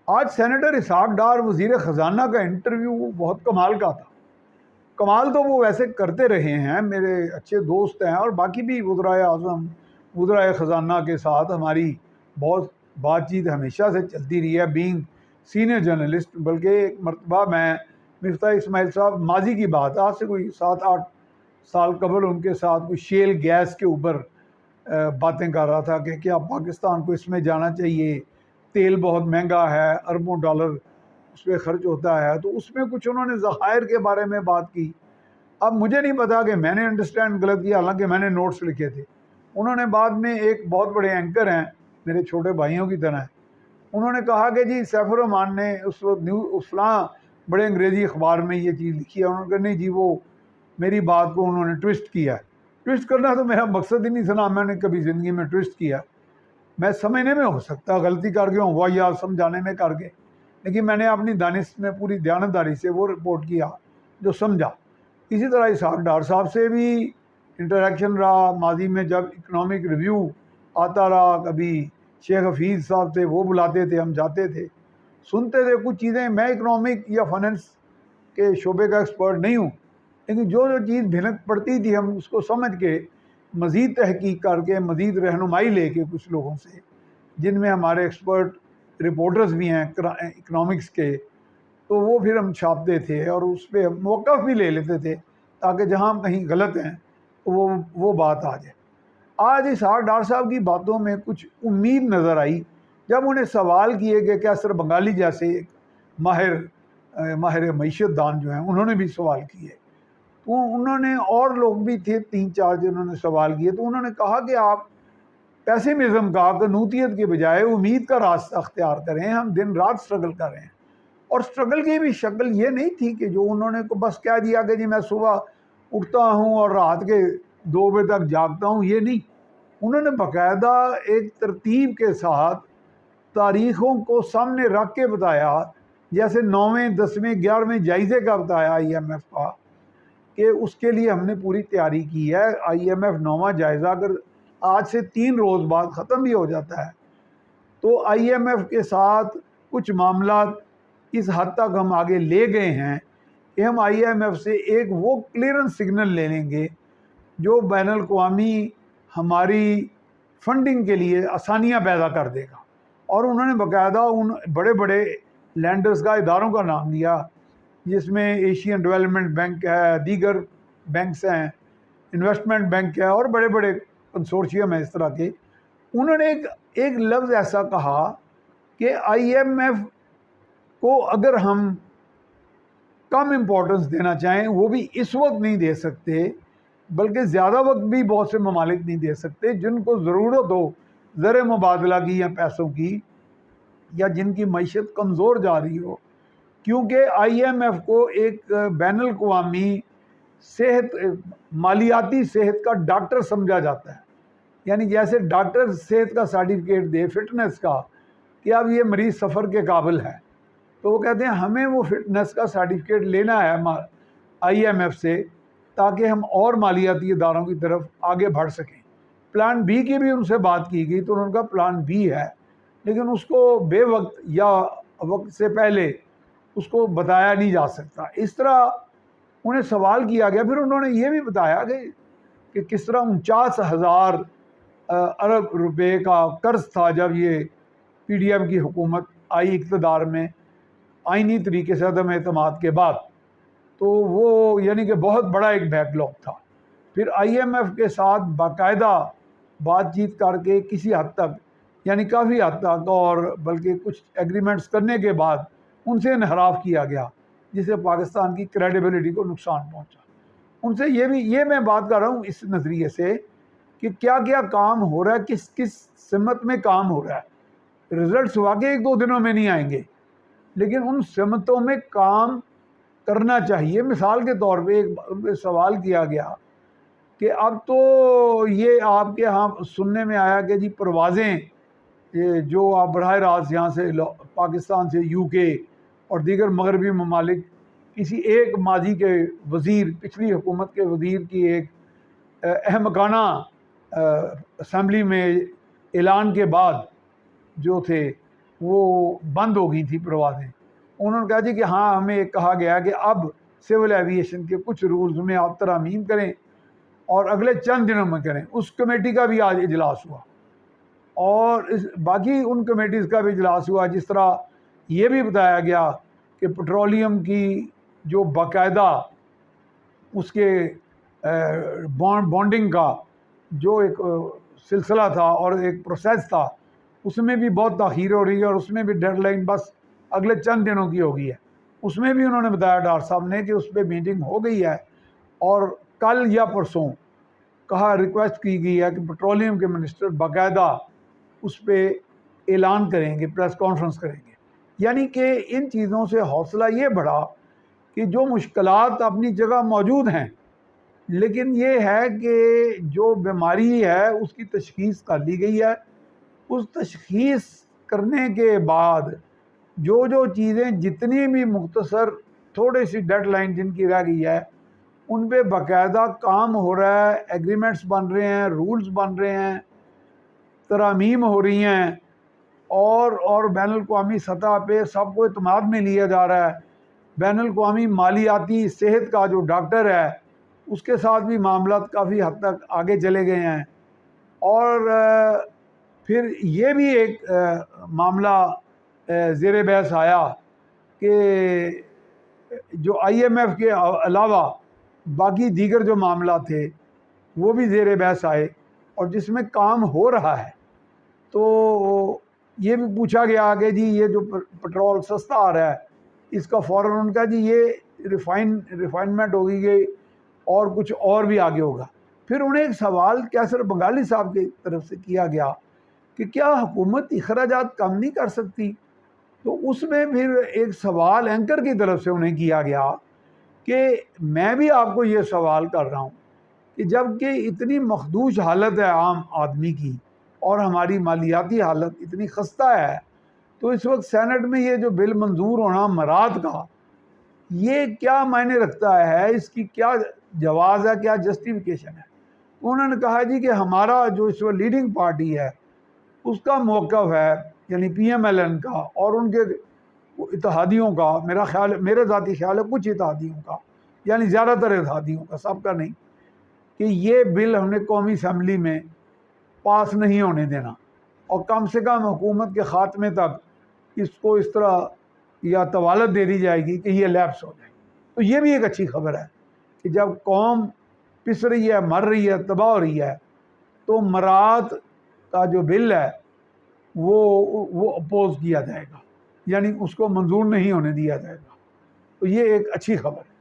آج سینیٹر اسحاق ڈار وزیر خزانہ کا انٹرویو بہت کمال کا تھا. کمال تو وہ ویسے کرتے رہے ہیں، میرے اچھے دوست ہیں، اور باقی بھی وزرائے اعظم وزرائے خزانہ کے ساتھ ہماری بہت بات چیت ہمیشہ سے چلتی رہی ہے بینگ سینئر جرنلسٹ. بلکہ ایک مرتبہ میں مفتاح اسماعیل صاحب، ماضی کی بات، آج سے کوئی 7-8 سال قبل، ان کے ساتھ کوئی شیل گیس کے اوپر باتیں کر رہا تھا کہ کیا پاکستان کو اس میں جانا چاہیے، تیل بہت مہنگا ہے، اربوں ڈالر اس پہ خرچ ہوتا ہے. تو اس میں کچھ انہوں نے ذخائر کے بارے میں بات کی. اب مجھے نہیں پتا کہ میں نے انڈرسٹینڈ غلط کیا، حالانکہ میں نے نوٹس لکھے تھے. انہوں نے بعد میں، ایک بہت بڑے اینکر ہیں، میرے چھوٹے بھائیوں کی طرح ہیں، انہوں نے کہا کہ جی سیف الرحمان نے اس وقت فلاں بڑے انگریزی اخبار میں یہ چیز لکھی ہے. انہوں نے کہا نہیں جی، وہ میری بات کو انہوں نے ٹوسٹ کیا ہے. ٹوسٹ کرنا تو میرا مقصد ہی نہیں تھا، میں نے کبھی زندگی میں ٹوسٹ کیا. میں سمجھنے میں ہو سکتا غلطی کر گیا ہوں، وہ یا سمجھانے میں کر گئے، لیکن میں نے اپنی دانش میں پوری دیانتداری سے وہ رپورٹ کیا جو سمجھا. اسی طرح اسحاق ڈار صاحب سے بھی انٹریکشن رہا ماضی میں، جب اکنامک ریویو آتا رہا، کبھی شیخ حفیظ صاحب تھے، وہ بلاتے تھے، ہم جاتے تھے، سنتے تھے کچھ چیزیں. میں اکنامک یا فائننس کے شعبے کا ایکسپرٹ نہیں ہوں، لیکن جو چیز بھنک پڑتی تھی ہم اس کو سمجھ کے، مزید تحقیق کر کے، مزید رہنمائی لے کے کچھ لوگوں سے، جن میں ہمارے ایکسپرٹ رپورٹرز بھی ہیں اکنامکس کے، تو وہ پھر ہم چھاپتے تھے اور اس پہ موقف بھی لے لیتے تھے تاکہ جہاں ہم کہیں غلط ہیں تو وہ بات آ جائے. آج اسحاق ڈار صاحب کی باتوں میں کچھ امید نظر آئی جب انہیں سوال کیے کہ کیا سر بنگالی جیسے ایک ماہر معیشت دان جو ہیں، انہوں نے بھی سوال کیے. تو انہوں نے، اور لوگ بھی تھے 3-4 جنہوں نے سوال کیے، تو انہوں نے کہا کہ آپ پیسیمزم کا، قنوطیت کے بجائے امید کا راستہ اختیار کریں. ہم دن رات سٹرگل کر رہے ہیں، اور سٹرگل کی بھی شکل یہ نہیں تھی کہ جو انہوں نے بس کہہ دیا کہ جی میں صبح اٹھتا ہوں اور رات کے 2 بجے تک جاگتا ہوں. یہ نہیں، انہوں نے باقاعدہ ایک ترتیب کے ساتھ تاریخوں کو سامنے رکھ کے بتایا، جیسے 9ویں 10ویں 11ویں جائزے کا بتایا آئی ایم ایف کا، کہ اس کے لیے ہم نے پوری تیاری کی ہے. آئی ایم ایف 9واں جائزہ اگر آج سے 3 روز بعد ختم بھی ہو جاتا ہے تو آئی ایم ایف کے ساتھ کچھ معاملات اس حد تک ہم آگے لے گئے ہیں کہ ہم آئی ایم ایف سے ایک وہ کلیئرنس سگنل لے لیں گے جو بین الاقوامی ہماری فنڈنگ کے لیے آسانیاں پیدا کر دے گا. اور انہوں نے باقاعدہ ان بڑے بڑے لینڈرز کا، اداروں کا نام لیا، جس میں ایشین ڈیولپمنٹ بینک ہے، دیگر بینکس ہیں، انویسٹمنٹ بینک ہے، اور بڑے بڑے کنسورشیم ہیں اس طرح کے. انہوں نے ایک لفظ ایسا کہا کہ آئی ایم ایف کو اگر ہم کم امپورٹنس دینا چاہیں، وہ بھی اس وقت نہیں دے سکتے، بلکہ زیادہ وقت بھی بہت سے ممالک نہیں دے سکتے جن کو ضرورت ہو زر مبادلہ کی یا پیسوں کی، یا جن کی معیشت کمزور جا رہی ہو. کیونکہ آئی ایم ایف کو ایک بین الاقوامی صحت، مالیاتی صحت کا ڈاکٹر سمجھا جاتا ہے. یعنی جیسے ڈاکٹر صحت کا سرٹیفکیٹ دے، فٹنس کا، کہ اب یہ مریض سفر کے قابل ہے، تو وہ کہتے ہیں ہمیں وہ فٹنس کا سرٹیفکیٹ لینا ہے آئی ایم ایف سے، تاکہ ہم اور مالیاتی اداروں کی طرف آگے بڑھ سکیں. پلان بی کی بھی ان سے بات کی گئی، تو انہوں نے کہا پلان بی ہے، لیکن اس کو بے وقت یا وقت سے پہلے اس کو بتایا نہیں جا سکتا. اس طرح انہیں سوال کیا گیا. پھر انہوں نے یہ بھی بتایا کہ کس طرح 49,000 ارب روپے کا قرض تھا جب یہ پی ڈی ایم کی حکومت آئی اقتدار میں، آئینی طریقے سے عدم اعتماد کے بعد. تو وہ یعنی کہ بہت بڑا ایک بیک لاگ تھا. پھر آئی ایم ایف کے ساتھ باقاعدہ بات چیت کر کے کسی حد تک، یعنی کافی حد تک، اور بلکہ کچھ ایگریمنٹس کرنے کے بعد ان سے انحراف کیا گیا، جس سے پاکستان کی کریڈیبلٹی کو نقصان پہنچا. ان سے یہ میں بات کر رہا ہوں اس نظریے سے کہ کیا کیا کام ہو رہا ہے، کس سمت میں کام ہو رہا ہے. رزلٹس واقعی 1-2 دنوں میں نہیں آئیں گے، لیکن ان سمتوں میں کام کرنا چاہیے. مثال کے طور پہ ایک سوال کیا گیا کہ اب تو یہ آپ کے ہاں سننے میں آیا کہ جی پروازیں جو آپ براہ راست یہاں سے پاکستان سے یو کے اور دیگر مغربی ممالک، کسی ایک ماضی کے وزیر، پچھلی حکومت کے وزیر کی ایک احمقانہ اسمبلی میں اعلان کے بعد جو تھے وہ بند ہو گئی تھی پروازیں. انہوں نے کہا جی کہ ہاں ہمیں ایک کہا گیا کہ اب سول ایویشن کے کچھ رولز میں آپ ترامیم کریں اور اگلے چند دنوں میں کریں. اس کمیٹی کا بھی آج اجلاس ہوا اور باقی ان کمیٹیز کا بھی اجلاس ہوا. جس طرح یہ بھی بتایا گیا کہ پٹرولیم کی جو باقاعدہ اس کے بانڈنگ کا جو ایک سلسلہ تھا اور ایک پروسیس تھا اس میں بھی بہت تاخیر ہو رہی ہے اور اس میں بھی ڈیڈ لائن بس اگلے چند دنوں کی ہو گئی ہے. اس میں بھی انہوں نے بتایا ڈاکٹر صاحب نے کہ اس پہ میٹنگ ہو گئی ہے اور کل یا پرسوں کہا ریکویسٹ کی گئی ہے کہ پٹرولیم کے منسٹر باقاعدہ اس پہ اعلان کریں گے, پریس کانفرنس کریں گے. یعنی کہ ان چیزوں سے حوصلہ یہ بڑھا کہ جو مشکلات اپنی جگہ موجود ہیں لیکن یہ ہے کہ جو بیماری ہے اس کی تشخیص کر لی گئی ہے. اس تشخیص کرنے کے بعد جو چیزیں جتنی بھی مختصر تھوڑی سی ڈیڈ لائن جن کی رہ گئی ہے ان پہ باقاعدہ کام ہو رہا ہے, ایگریمنٹس بن رہے ہیں, رولز بن رہے ہیں, ترامیم ہو رہی ہیں اور بین الاقوامی سطح پہ سب کو اعتماد میں لیا جا رہا ہے. بین الاقوامی مالیاتی صحت کا جو ڈاکٹر ہے اس کے ساتھ بھی معاملات کافی حد تک آگے چلے گئے ہیں. اور پھر یہ بھی ایک معاملہ زیر بحث آیا کہ جو آئی ایم ایف کے علاوہ باقی دیگر جو معاملات تھے وہ بھی زیر بحث آئے اور جس میں کام ہو رہا ہے. تو یہ بھی پوچھا گیا کہ جی یہ جو پٹرول سستا آ رہا ہے اس کا فوراً ان کا جی یہ ریفائنمنٹ ہوگی گئی اور کچھ اور بھی آگے ہوگا. پھر انہیں ایک سوال کیسر بنگالی صاحب کی طرف سے کیا گیا کہ کیا حکومت اخراجات کم نہیں کر سکتی. تو اس میں پھر ایک سوال اینکر کی طرف سے انہیں کیا گیا کہ میں بھی آپ کو یہ سوال کر رہا ہوں کہ جب کہ اتنی مخدوش حالت ہے عام آدمی کی اور ہماری مالیاتی حالت اتنی خستہ ہے تو اس وقت سینٹ میں یہ جو بل منظور ہونا مراد کا یہ کیا معنی رکھتا ہے, اس کی کیا جواز ہے, کیا جسٹیفیکیشن ہے. انہوں نے کہا جی کہ ہمارا جو اس وقت لیڈنگ پارٹی ہے اس کا موقف ہے یعنی پی ایم ایل این کا اور ان کے اتحادیوں کا, میرا خیال میرے ذاتی خیال ہے کچھ اتحادیوں کا یعنی زیادہ تر اتحادیوں کا, سب کا نہیں, کہ یہ بل ہم نے قومی اسمبلی میں پاس نہیں ہونے دینا اور کم سے کم حکومت کے خاتمے تک اس کو اس طرح یا طوالت دے دی جائے گی کہ یہ لیپس ہو جائے. تو یہ بھی ایک اچھی خبر ہے کہ جب قوم پس رہی ہے, مر رہی ہے, تباہ ہو رہی ہے تو مراد کا جو بل ہے وہ اپوز کیا جائے گا, یعنی اس کو منظور نہیں ہونے دیا جائے گا. تو یہ ایک اچھی خبر ہے.